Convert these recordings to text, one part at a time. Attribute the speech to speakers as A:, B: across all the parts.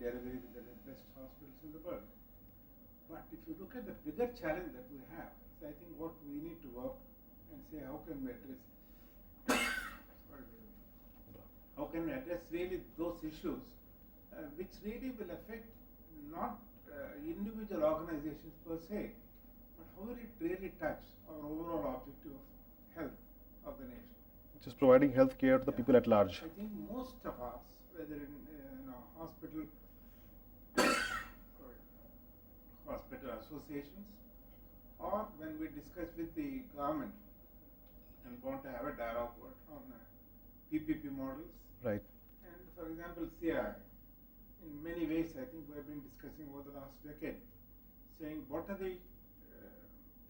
A: delivery with the best hospitals in the world. But if you look at the bigger challenge that we have, is I think what we need to work and say how can we address how can we address really those issues which really will affect not individual organizations per se, but how will it really touch our overall objective of health of the nation.
B: Just providing health care to the people at large.
A: I think most of us, whether in hospital hospital associations, or when we discuss with the government and want to have a dialogue on PPP models.
B: Right.
A: And for example, CI, in many ways, I think we have been discussing over the last decade, saying what are the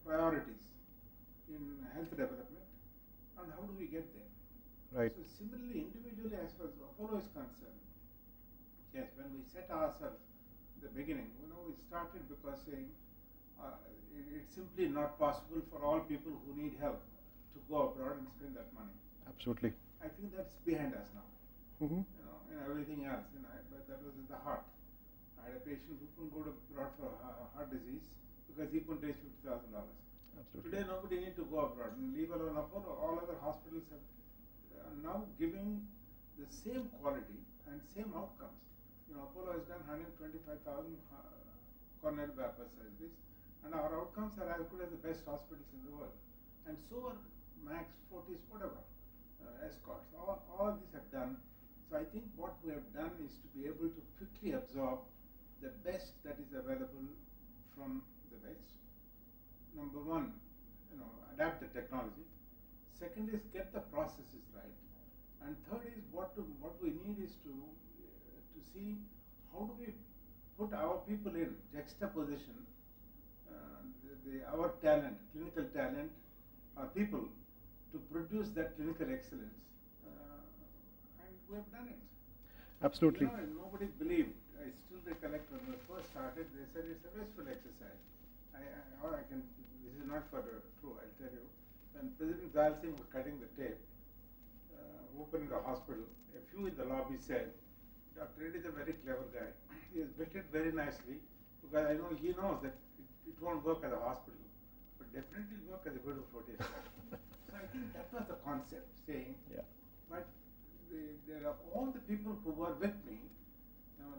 A: priorities in health development and how do we get there.
B: Right.
A: So similarly, individually, as far as Apollo is concerned, yes, when we set ourselves in the beginning, we started because saying it's simply not possible for all people who need help to go abroad and spend that money.
B: Absolutely.
A: I think that's behind us now.
B: Mm-hmm.
A: And everything else, but that was in the heart. I had a patient who couldn't go abroad for heart disease because he couldn't raise $50,000.
B: Absolutely.
A: Today, nobody needs to go abroad, and leave alone Apollo. All other hospitals have now giving the same quality and same outcomes. Apollo has done 125,000 coronary bypass surgeries, and our outcomes are as good as the best hospitals in the world. And so are Max, Fortis, whatever, Escorts. All of these have done. So I think what we have done is to be able to quickly absorb the best that is available from the best. Number one, adapt the technology. Second is get the processes right. And third is what we need is to see how do we put our people in juxtaposition, our talent, clinical talent, our people to produce that clinical excellence. And we have done it.
B: Absolutely.
A: Nobody believed. I still recollect when we first started, they said it's a wasteful exercise. This is not for true, I'll tell you. When President Zal Singh was cutting the tape, opening the hospital, a few in the lobby said, Dr. Reddy is a very clever guy. He has built it very nicely because I know he knows that it won't work as a hospital, but definitely will work as a beautiful rotation. So I think that was the concept, saying,
B: yeah.
A: But there are all the people who were with me,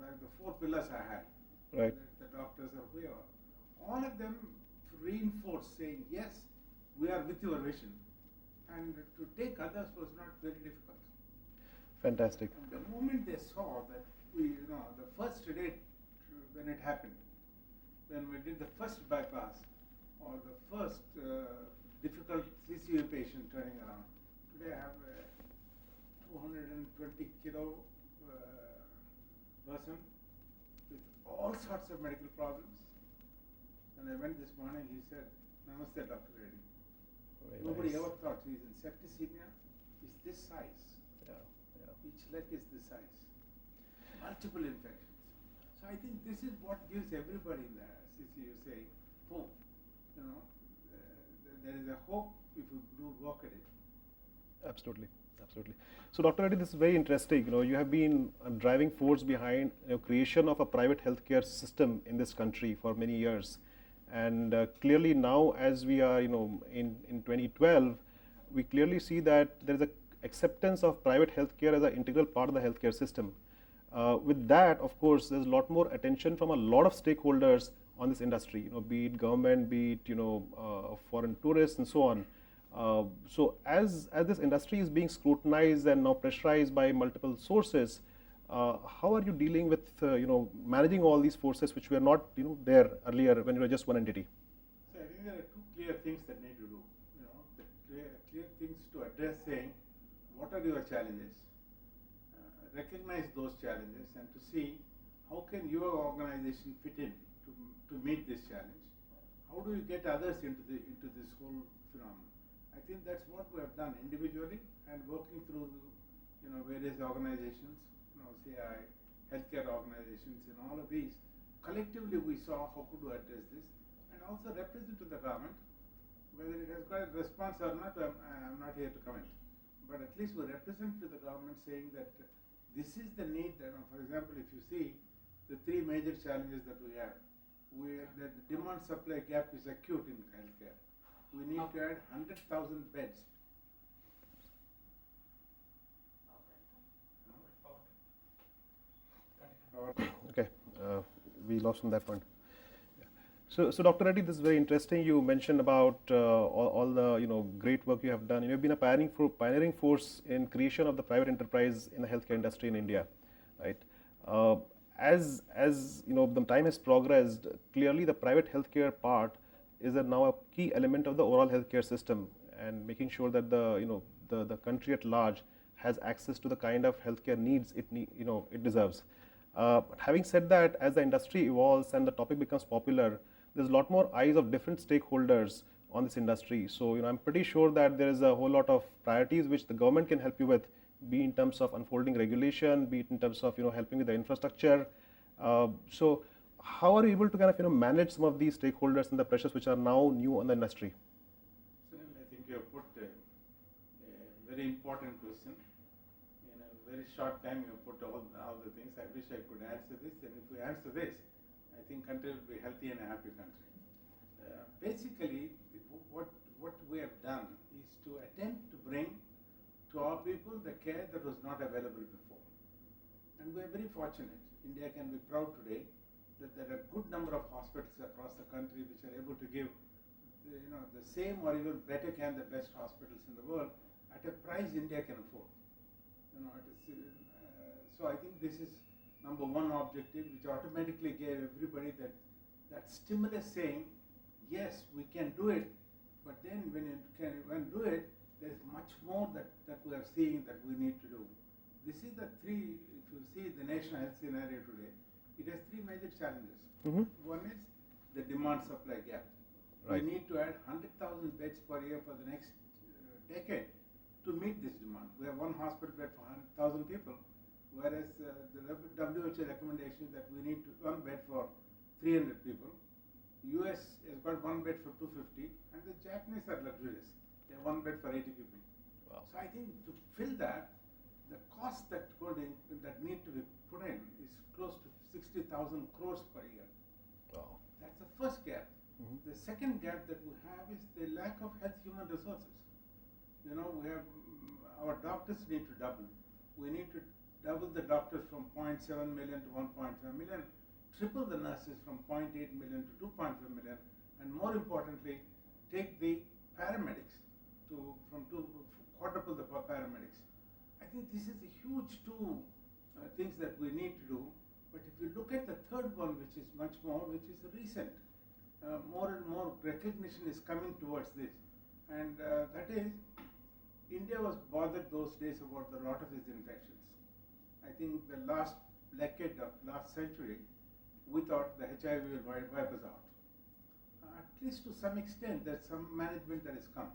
A: like the 4 pillars I had,
B: right.
A: the doctors or whoever, all of them reinforced saying, yes, we are with your vision. And to take others was not very difficult.
B: Fantastic.
A: And the moment they saw that the first date when it happened, when we did the first bypass or the first difficult CCU patient turning around, today I have a 220 kilo person with all sorts of medical problems. When I went this morning, he said, Namaste, Dr. Reddy.
B: Very
A: Nobody
B: nice.
A: ever thought he's in septicemia. He's this size.
B: Yeah.
A: Each leg is this size. Multiple infections. So I think this is what gives everybody in the CCU saying, hope. There is a hope if you do work at it.
B: Absolutely. Absolutely. So, Dr. Reddy, this is very interesting. You have been a driving force behind creation of a private healthcare system in this country for many years. And clearly now, as we are, in 2012, we clearly see that there is a acceptance of private healthcare as an integral part of the healthcare system. With that, of course, there's a lot more attention from a lot of stakeholders on this industry, be it government, be it, foreign tourists and so on. So as this industry is being scrutinized and now pressurized by multiple sources, how are you dealing with, managing all these forces which were not, there earlier when you were just one entity?
A: So I think there are 2 clear things that need to do. The clear things to address, saying, what are your challenges? Recognize those challenges and to see how can your organization fit in to meet this challenge. How do you get others into this whole phenomenon? I think that's what we have done individually and working through various organizations, CI, healthcare organizations, and all of these. Collectively, we saw how could we address this and also represent to the government. Whether it has got a response or not, I'm not here to comment. But at least we represent to the government saying that this is the need. For example, if you see the three major challenges that we have. The demand-supply gap is acute in healthcare. We need to add 100,000 beds.
B: Okay, we lost on that point. So Dr. Reddy, this is very interesting. You mentioned about all the great work you have done. You have been a pioneering force in creation of the private enterprise in the healthcare industry in India, right? As the time has progressed, clearly the private healthcare part is now a key element of the overall healthcare system, and making sure that the country at large has access to the kind of healthcare needs it deserves. Having said that, as the industry evolves and the topic becomes popular, there's a lot more eyes of different stakeholders on this industry. So I'm pretty sure that there is a whole lot of priorities which the government can help you with, be in terms of unfolding regulation, be it in terms of helping with the infrastructure. So how are you able to kind of manage some of these stakeholders and the pressures which are now new on the industry?
A: I think you have put a very important question. In a very short time, you have put all the things. I wish I could answer this, and if we answer this, I think country will be a healthy and a happy country. Basically, what we have done is to attempt to bring to our people the care that was not available before. And we are very fortunate. India can be proud today that there are a good number of hospitals across the country which are able to give the same or even better care than the best hospitals in the world at a price India can afford. So I think this is number one objective, which automatically gave everybody that stimulus saying, yes, we can do it, but then when you can do it, there is much more that we are seeing that we need to do. This is the three, if you see the national health scenario today, it has three major challenges.
B: Mm-hmm.
A: One is the demand-supply gap.
B: Right.
A: We need to add 100,000 beds per year for the next decade to meet this demand. We have one hospital bed for 100,000 people, whereas the WHO recommendation is that we need one bed for 300 people. US has got one bed for 250, and the Japanese are luxurious. They have one bed for 80 people.
B: Wow.
A: So I think to fill that, the cost that need to be put in is close to 60,000 crores per year.
B: Wow.
A: That's the first gap. Mm-hmm. The second gap that we have is the lack of health human resources. We have our doctors need to double. We need to double the doctors from 0.7 million to 1.5 million, triple the nurses from 0.8 million to 2.5 million, and more importantly, take the paramedics quadruple the paramedics. I think this is a huge two things that we need to do. But if you look at the third one, which is much more, which is recent, more and more recognition is coming towards this, and that is, India was bothered those days about a lot of these infections. I think the last decade of last century, we thought the HIV will wipe us out. At least to some extent, there's some management that has come.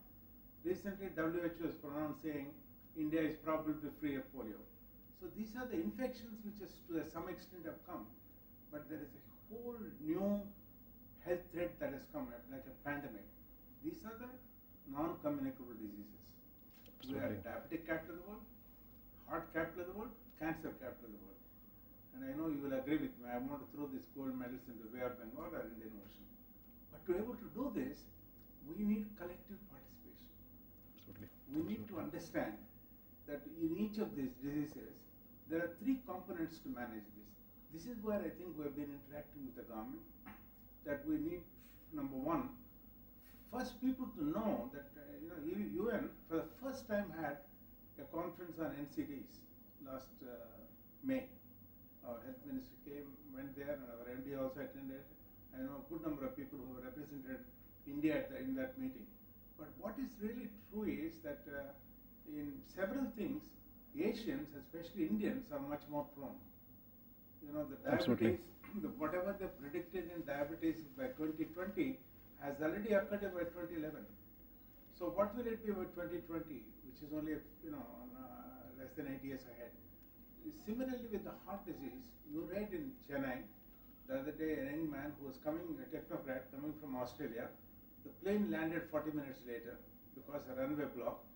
A: Recently, WHO is pronounced saying India is probably free of polio. So these are the infections which is to some extent have come, but there is a whole new health threat that has come, like a pandemic. These are the non-communicable diseases.
B: Absolutely.
A: We are diabetic capital of the world, heart capital of the world, cancer capital of the world. And I know you will agree with me, I want to throw these gold medals into the Bay of Bengal or Indian Ocean. But to be able to do this, we need collective participation.
B: Absolutely.
A: We need to understand that in each of these diseases, there are three components to manage this. This is where I think we have been interacting with the government, that we need, number one, first people to know that UN for the first time had a conference on NCDs last May. Our health minister went there, and our MD also attended. I know a good number of people who represented India in that meeting. But what is really true is that in several things, Asians, especially Indians, are much more prone. The diabetes, whatever they predicted in diabetes by 2020 has already occurred by 2011. So what will it be by 2020, which is only less than 8 years ahead? Similarly with the heart disease, you read in Chennai the other day a young man who was a technocrat coming from Australia. The plane landed 40 minutes later because a runway blocked,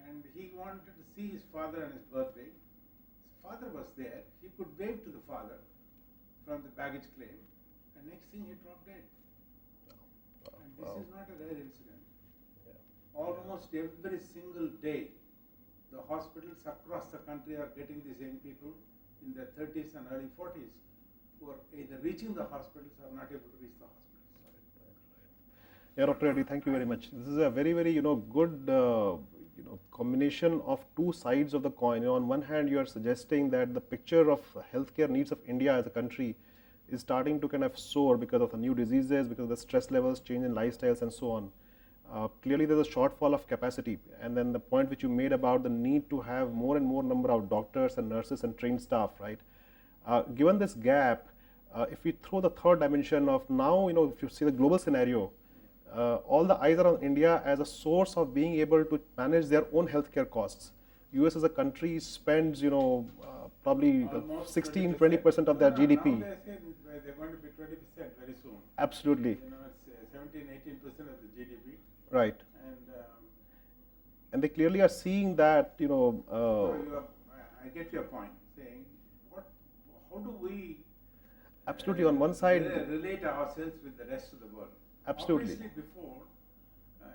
A: and he wanted to see his father on his birthday. His father was there. He could wave to the father. from the baggage claim, and next thing he dropped dead. And this is not a rare incident. Almost every single day, the hospitals across the country are getting these young people in their 30s and early 40s who are either reaching the hospitals or not able to reach the hospitals.
B: Yeah, Dr. Reddy, thank you very much. This is a very, very, good, combination of two sides of the coin. On one hand, you are suggesting that the picture of healthcare needs of India as a country is starting to kind of soar because of the new diseases, because of the stress levels, change in lifestyles, and so on. Clearly, there's a shortfall of capacity, and then the point which you made about the need to have more and more number of doctors and nurses and trained staff, right? Given this gap, if we throw the third dimension of now, if you see the global scenario, all the eyes are on India as a source of being able to manage their own healthcare costs. US as a country spends, probably 16-20% of their GDP.
A: Now they're going to be 20% very soon.
B: Absolutely.
A: It's 17-18% of the GDP.
B: Right. And they clearly are seeing that,
A: I get your point, saying, how do we
B: absolutely on one side
A: relate ourselves with the rest of the world?
B: Absolutely.
A: Obviously, before,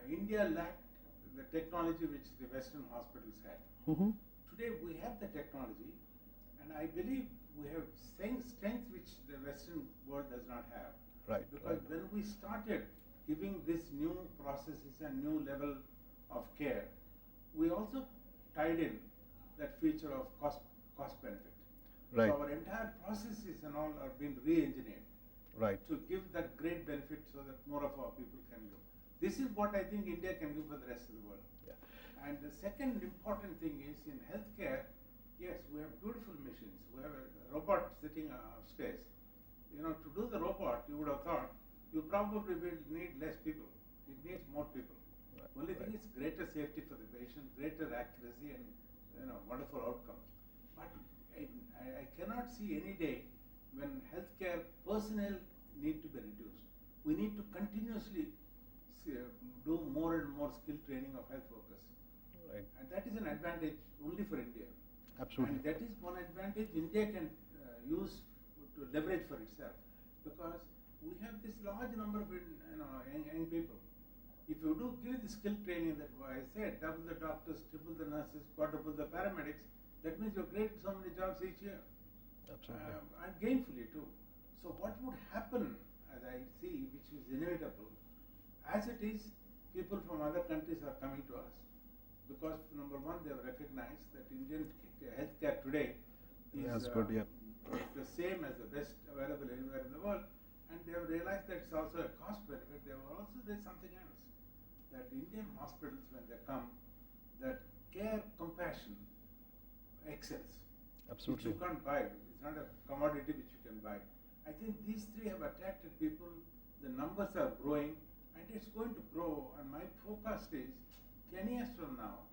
A: India lacked the technology which the Western hospitals had. Today, we have the technology, and I believe we have strength which the Western world does not have.
B: Right.
A: Because when we started giving this new processes and new level of care, we also tied in that feature of cost benefit.
B: Right.
A: So our entire processes and all are being re-engineered.
B: Right.
A: To give that great benefit so that more of our people can go. This is what I think India can do for the rest of the world.
B: Yeah.
A: And the second important thing is in healthcare, yes, we have beautiful machines. We have a robot sitting upstairs. To do the robot, you would have thought you probably will need less people. It needs more people.
B: Right.
A: Only thing is greater safety for the patient, greater accuracy, and wonderful outcomes. But I cannot see any day when healthcare personnel need to be reduced. We need to continuously do more and more skill training of health workers.
B: Right.
A: And that is an advantage only for India.
B: Absolutely.
A: And that is one advantage India can use to leverage for itself, because we have this large number of young people. If you do give the skill training that I said, double the doctors, triple the nurses, quadruple the paramedics, that means you create so many jobs each year.
B: Absolutely.
A: And gainfully too. So what would happen, as I see, which is inevitable, as it is, people from other countries are coming to us, because number one, they have recognized that Indian healthcare today is the same as the best available anywhere in the world, and they have realized that it's also a cost benefit. They have also done something else, that Indian hospitals, when they come, that care compassion excels.
B: Absolutely.
A: Which you can't buy. It's not a commodity which you can buy. I think these three have attracted people. The numbers are growing, and it's going to grow. And my forecast is 10 years from now,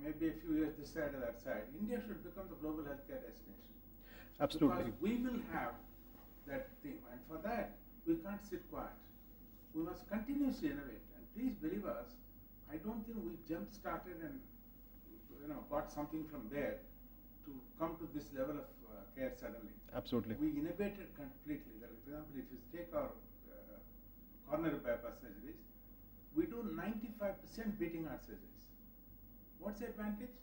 A: maybe a few years this side or that side, India should become the global healthcare destination.
B: Absolutely.
A: Because we will have that thing, and for that, we can't sit quiet. We must continuously innovate. And please believe us, I don't think we jump-started and got something from there to come to this level of care suddenly.
B: Absolutely.
A: We innovated completely. For example, if you take our coronary bypass surgeries, we do 95% beating heart surgeries. What's the advantage?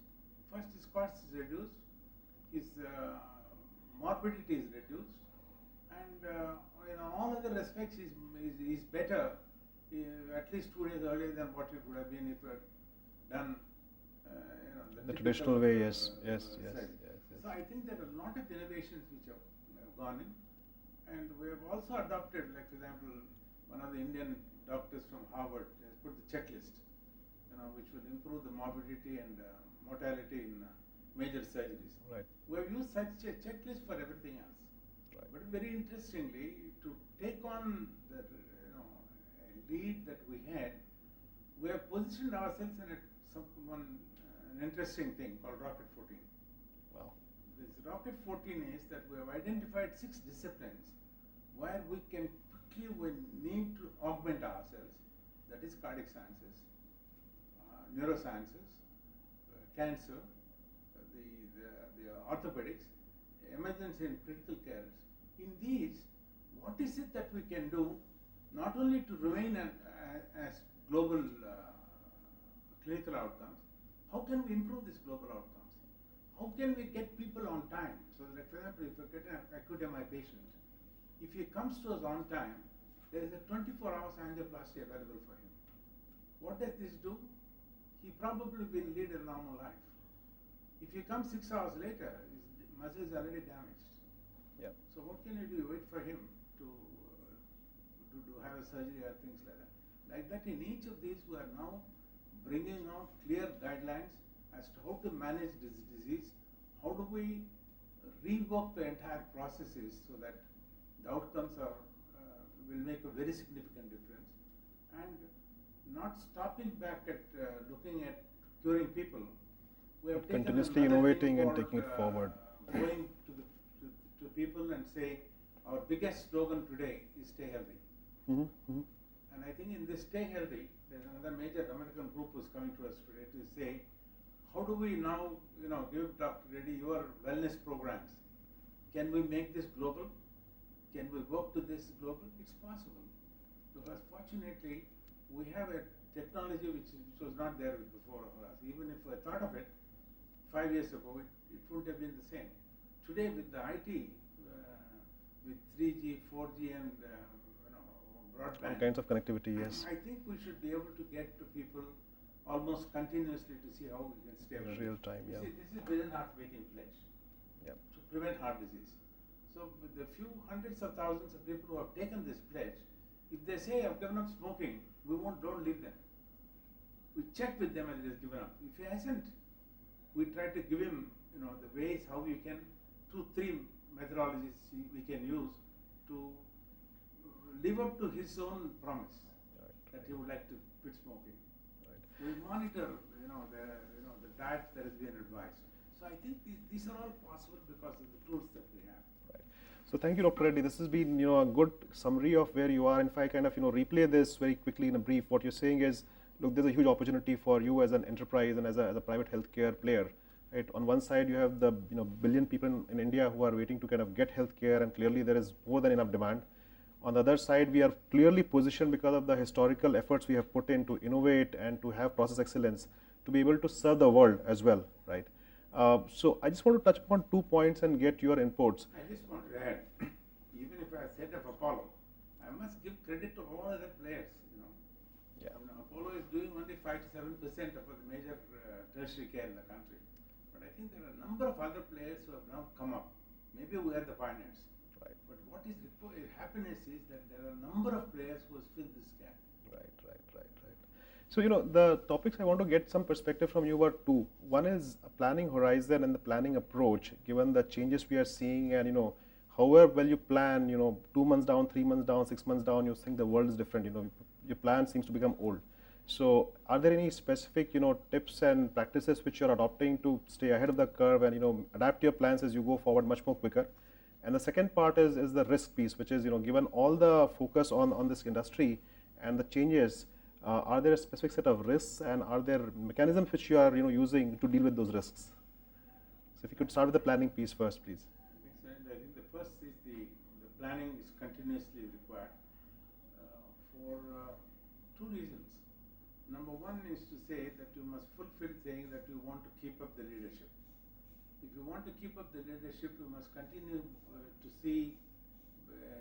A: First, his cost is reduced, his morbidity is reduced, and in all other respects, is better at least 2 days earlier than what it would have been if it had done
B: the traditional way. Yes.
A: So I think there are a lot of innovations which have gone in, and we have also adopted, like for example, one of the Indian doctors from Harvard has put the checklist, which will improve the morbidity and mortality in major surgeries.
B: Right.
A: We have used such a checklist for everything else.
B: Right.
A: But very interestingly, to take on the lead that we had, we have positioned ourselves in an interesting thing called Rocket 14.
B: Wow.
A: This Rocket 14 is that we have identified 6 disciplines where we can quickly need to augment ourselves. That is cardiac sciences, neurosciences, cancer, the orthopedics, emergency and critical care, In these, what is it that we can do, not only to remain as global clinical outcomes, how can we improve these global outcomes? How can we get people on time? So, like for example, if I get an acute patient, if he comes to us on time, there is a 24 hours angioplasty available for him. What does this do? He probably will lead a normal life. If he comes 6 hours later, his muscle is already damaged.
B: Yeah.
A: So what can you do? You wait for him to have a surgery or things like that. Like that, in each of these, we are now bringing out clear guidelines as to how to manage this disease. How do we rework the entire processes so that the outcomes will make a very significant difference, and not stopping back at looking at curing people. We have
B: continuously innovating and taking it forward.
A: Going to people and say, our biggest slogan today is stay healthy. And I think in this stay healthy, there's another major American group who's coming to us today to say, how do we now, give Dr. Reddy your wellness programs? Can we make this global? Can we work to this global? It's possible, because fortunately we have a technology which was not there before for us. Even if I thought of it 5 years ago, it wouldn't have been the same. Today, with the IT, with 3G, 4G, and broadband,
B: all kinds of connectivity, yes.
A: I think we should be able to get to people almost continuously to see how we can stay with
B: real time. Yeah.
A: See, this is Brilliant Heart Waiting Pledge to prevent heart disease. So, with the few hundreds of thousands of people who have taken this pledge, if they say I've given up smoking, don't leave them. We check with them and he has given up. If he hasn't, we try to give him, the ways how we can, 2-3 methodologies we can use to live up to his own promise that he would like to quit smoking. We monitor, the diet that has been advised. So I think these are all possible because of the tools that we have.
B: So thank you, Dr. Reddy. This has been, a good summary of where you are. And if I kind of, replay this very quickly in a brief, what you're saying is, look, there's a huge opportunity for you as an enterprise and as a private healthcare player. Right? On one side, you have the billion people in India who are waiting to kind of get healthcare, and clearly there is more than enough demand. On the other side, we are clearly positioned because of the historical efforts we have put in to innovate and to have process excellence to be able to serve the world as well, right? So I just want to touch upon 2 points and get your inputs.
A: I just want to add, even if I set up Apollo, I must give credit to all other players. Apollo is doing only 5 to 7% of the major tertiary care in the country. But I think there are a number of other players who have now come up. Maybe we are the pioneers.
B: Right.
A: But what is happiness is that there are a number of players who have filled this gap.
B: Right. So, the topics I want to get some perspective from you were 2. One is a planning horizon and the planning approach, given the changes we are seeing, and, however well you plan, 2 months down, 3 months down, 6 months down, you think the world is different, your plan seems to become old. So, are there any specific, tips and practices which you are adopting to stay ahead of the curve and, adapt your plans as you go forward much more quicker? And the second part is the risk piece, which is, given all the focus on this industry and the changes, are there a specific set of risks, and are there mechanisms which you are using to deal with those risks? So if you could start with the planning piece first, please.
A: I think the first is the planning is continuously required for 2 reasons. Number one is to say that you must fulfill saying that you want to keep up the leadership. If you want to keep up the leadership, you must continue to see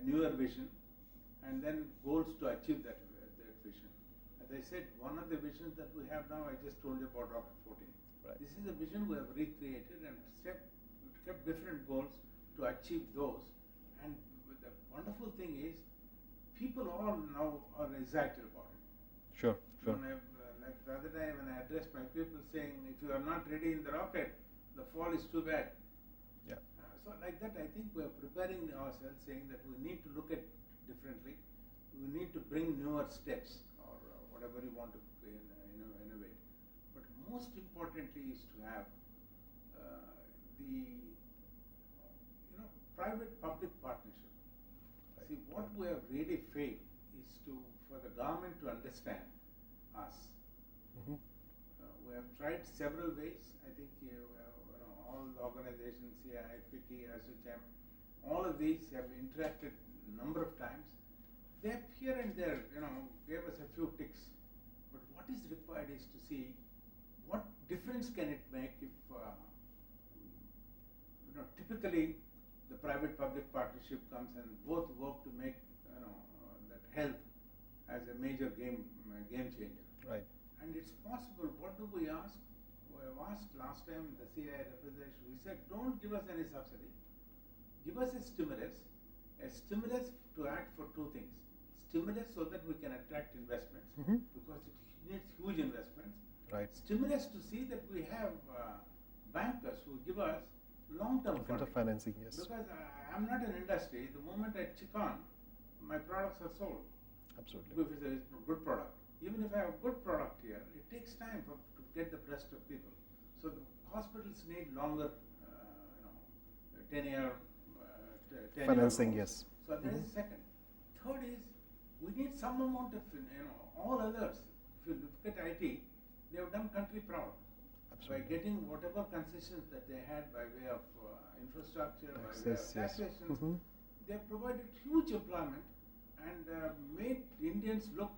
A: newer vision and then goals to achieve that vision. As I said, one of the visions that we have now, I just told you about Rocket 14.
B: Right.
A: This is a vision we have recreated and kept different goals to achieve those. And the wonderful thing is, people all now are excited about it.
B: Sure.
A: Like the other day when I addressed my people saying, if you are not ready in the rocket, the fall is too bad.
B: Yeah.
A: So like that, I think we are preparing ourselves, saying that we need to look at differently. We need to bring newer steps or whatever you want to innovate. But most importantly is to have the private-public partnership. Right. See, what we have really failed is for the government to understand us.
B: Mm-hmm.
A: We have tried several ways. I think all the organizations, CII, FICCI, ASSOCHAM, all of these have interacted a number of times. They have here and there, gave us a few ticks. But what is required is to see what difference can it make if, typically the private-public partnership comes and both work to make, that health as a major game changer.
B: Right.
A: And it's possible. What do we ask? We have asked last time the CI representation. We said, don't give us any subsidy. Give us a stimulus to act for two things. Stimulus so that we can attract investments because it needs huge investments.
B: Right.
A: Stimulus to see that we have bankers who give us long-term
B: financing. Yes.
A: Because I'm not an industry. The moment I chick on, my products are sold.
B: Absolutely.
A: If it's a good product. Even if I have a good product here, it takes time to get the trust of people. So the hospitals need longer, 10-year
B: financing. Yes.
A: So there is a second. Third is we need some amount of, all others. If you look at IT, they have done country proud.
B: Absolutely.
A: By getting whatever concessions that they had by way of infrastructure, by way of taxations, they have provided huge employment and made Indians look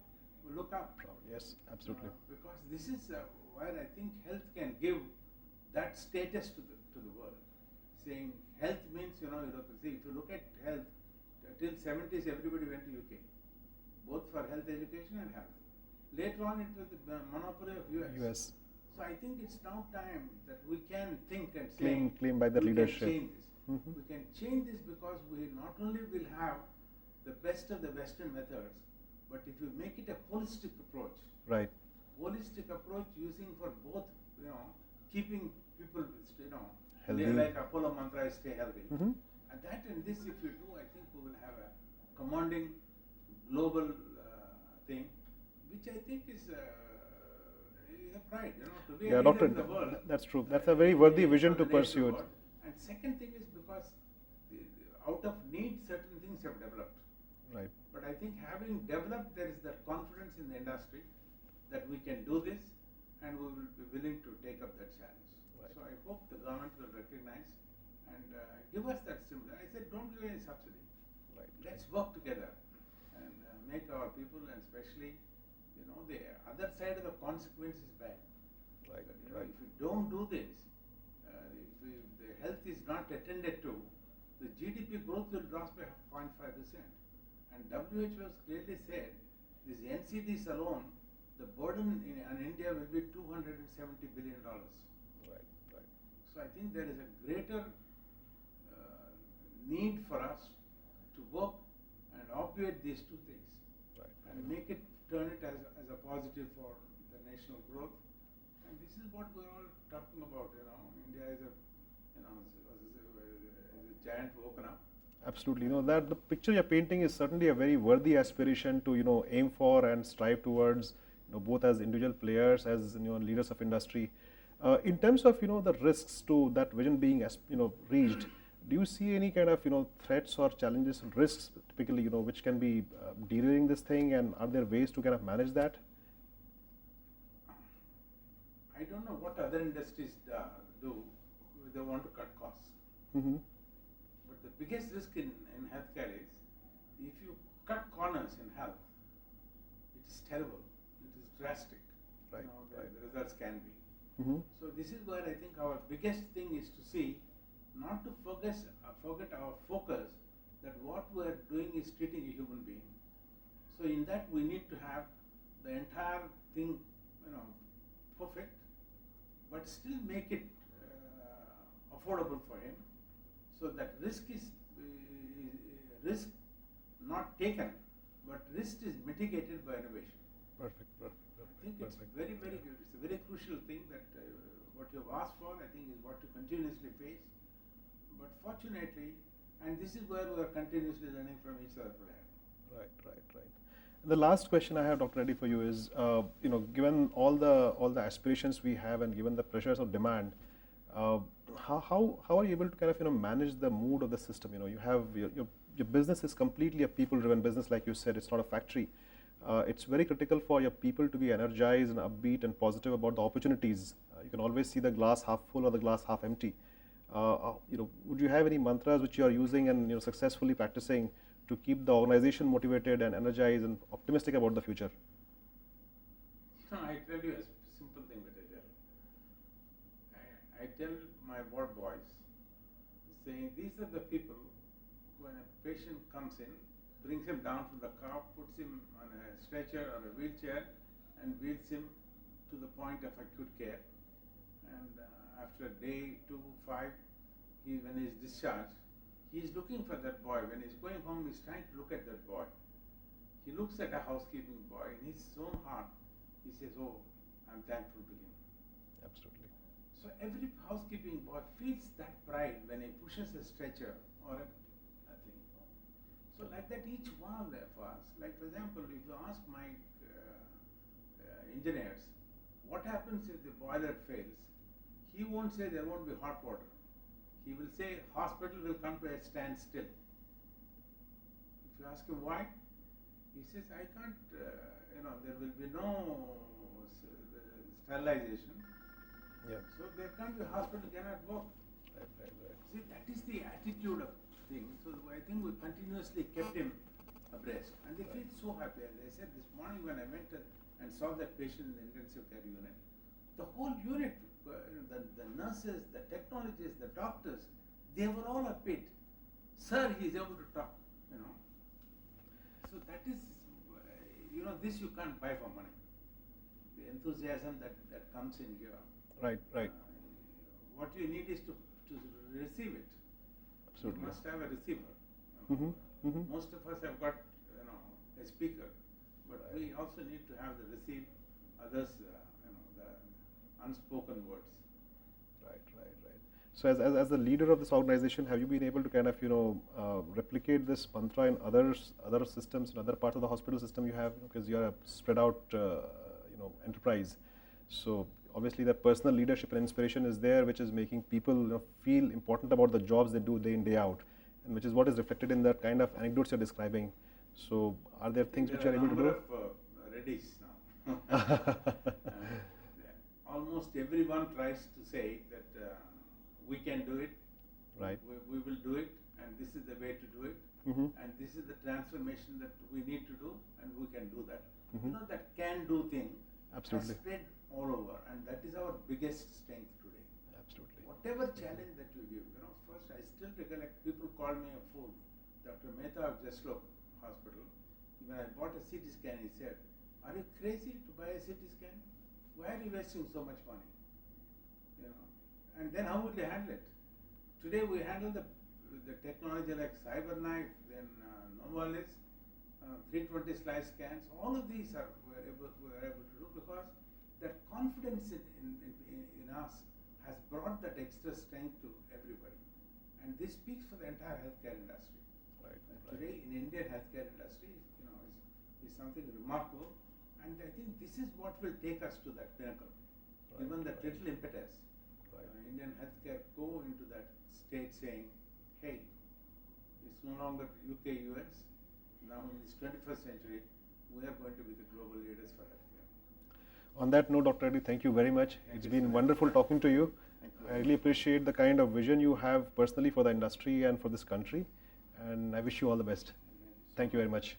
A: up.
B: Proud. Yes, absolutely.
A: Because this is where I think health can give that status to the world. Saying health means, if you look at health, till 70s everybody went to UK, both for health education and health. Later on it was the monopoly of US. So I think it's now time that we can think and say,
B: claim by the leadership.
A: Can change this. We can change this because we not only will have the best of the Western methods, but if you make it a holistic approach,
B: right?
A: Holistic approach using for both, keeping people,
B: healthy.
A: Like Apollo mantra is stay healthy. And that and this, if we do, I think we will have a commanding global thing, which I think is a pride, to be a leader in the world.
B: That's true. That's a very worthy vision to pursue it.
A: And second thing is because out of need, certain things have developed.
B: Right.
A: But I think having developed, there is that confidence in the industry that we can do this and we will be willing to take up that challenge. Right. So I hope the government will recognize and give us that stimulus. I said, don't give any subsidy.
B: Right.
A: Let's work together and make our people, and especially, the other side of the consequence is bad.
B: Right.
A: But, if you don't do this, if the health is not attended to, the GDP growth will drop by 0.5%. And WHO has clearly said, these NCDs alone, the burden on India will be $270 billion.
B: Right.
A: So I think there is a greater need for us to work and obviate these two things.
B: Right.
A: And turn it as a positive for the national growth. And this is what we're all talking about. India is a giant woken up.
B: Absolutely. That the picture you're painting is certainly a very worthy aspiration to aim for and strive towards, both as individual players, as leaders of industry. In terms of the risks to that vision being reached, do you see any kind of threats or challenges and risks typically which can be derailing this thing, and are there ways to kind of manage that?
A: I don't know what other industries do. They want to cut costs. But the biggest risk in healthcare is if you cut corners in health, it is terrible. It is drastic.
B: Right.
A: The results can be. So this is where I think our biggest thing is to see, not to forget our focus that what we are doing is treating a human being. So in that we need to have the entire thing, perfect, but still make it affordable for him. So that risk is risk not taken, but risk is mitigated by innovation.
B: Perfect.
A: I think it's very good. It's a very crucial thing that what you have asked for, I think, is what you continuously face. But fortunately, and this is where we are continuously learning from each other player.
B: Right. The last question I have, Dr. Reddy, for you is, given all the aspirations we have and given the pressures of demand, how are you able to kind of manage the mood of the system? You have your business is completely a people-driven business, like you said. It's not a factory. It's very critical for your people to be energized and upbeat and positive about the opportunities. You can always see the glass half full or the glass half empty. Would you have any mantras which you are using and successfully practicing to keep the organization motivated and energized and optimistic about the future?
A: I tell you a simple thing that I tell my ward boys, saying these are the people when a patient comes in, brings him down from the car, puts him on a stretcher or a wheelchair, and wheels him to the point of acute care. And after day 2, 5, when he is discharged, he is looking for that boy. When he is going home, he is trying to look at that boy. He looks at a housekeeping boy in his own heart. He says, "Oh, I'm thankful to him."
B: Absolutely.
A: So every housekeeping boy feels that pride when he pushes a stretcher or a thing. So like that, each one of us, like for example, if you ask my engineers, what happens if the boiler fails? He won't say there won't be hot water. He will say hospital will come to a standstill. If you ask him why, he says, I can't, there will be no sterilization.
B: Yeah.
A: So there can't be hospital cannot work.
B: Right.
A: See, that is the attitude of things. So I think we continuously kept him abreast. And they feel so happy. As I said this morning when I went and saw that patient in the intensive care unit, the whole unit, the nurses, the technologists, the doctors, they were all upbeat. Sir, he is able to talk, So that is, this you can't buy for money. The enthusiasm that comes in here.
B: Right.
A: What you need is to receive it.
B: Absolutely.
A: You must have a receiver. Most of us have got, a speaker, but we also need to have the receive others, the unspoken words.
B: Right. So as the leader of this organization, have you been able to kind of replicate this mantra in other systems, in other parts of the hospital system you have, because you are a spread out enterprise. So obviously the personal leadership and inspiration is there, which is making people feel important about the jobs they do day in, day out, and which is what is reflected in the kind of anecdotes you're describing. So are there things which you are able to do?
A: There are a number of Reddys now. Almost everyone tries to say that we can do it,
B: right?
A: We will do it, and this is the way to do it, and this is the transformation that we need to do, and we can do that. That can-do thing
B: Absolutely.
A: has spread all over, and that is our biggest strength today.
B: Absolutely.
A: Whatever challenge that you give, first I still recollect people called me a fool. Dr. Mehta of Jeslo Hospital, when I bought a CT scan, he said, "Are you crazy to buy a CT scan? Why are you wasting so much money?" And then how would you handle it? Today we handle the technology like CyberKnife, then Novalis, 320 slice scans. All of these we're able to do because that confidence in us has brought that extra strength to everybody, and this speaks for the entire healthcare industry.
B: Right.
A: Today in Indian healthcare industry, is something remarkable, and I think this is what will take us to that pinnacle. Even that little impetus. Indian healthcare go into that state saying, hey, it's no longer UK, US. Now in this 21st century, we are going to be the global leaders for healthcare.
B: On that note, Dr. Reddy, thank you very much. It's been wonderful talking to you. I really appreciate the kind of vision you have personally for the industry and for this country, and I wish you all the best. Thank you very much.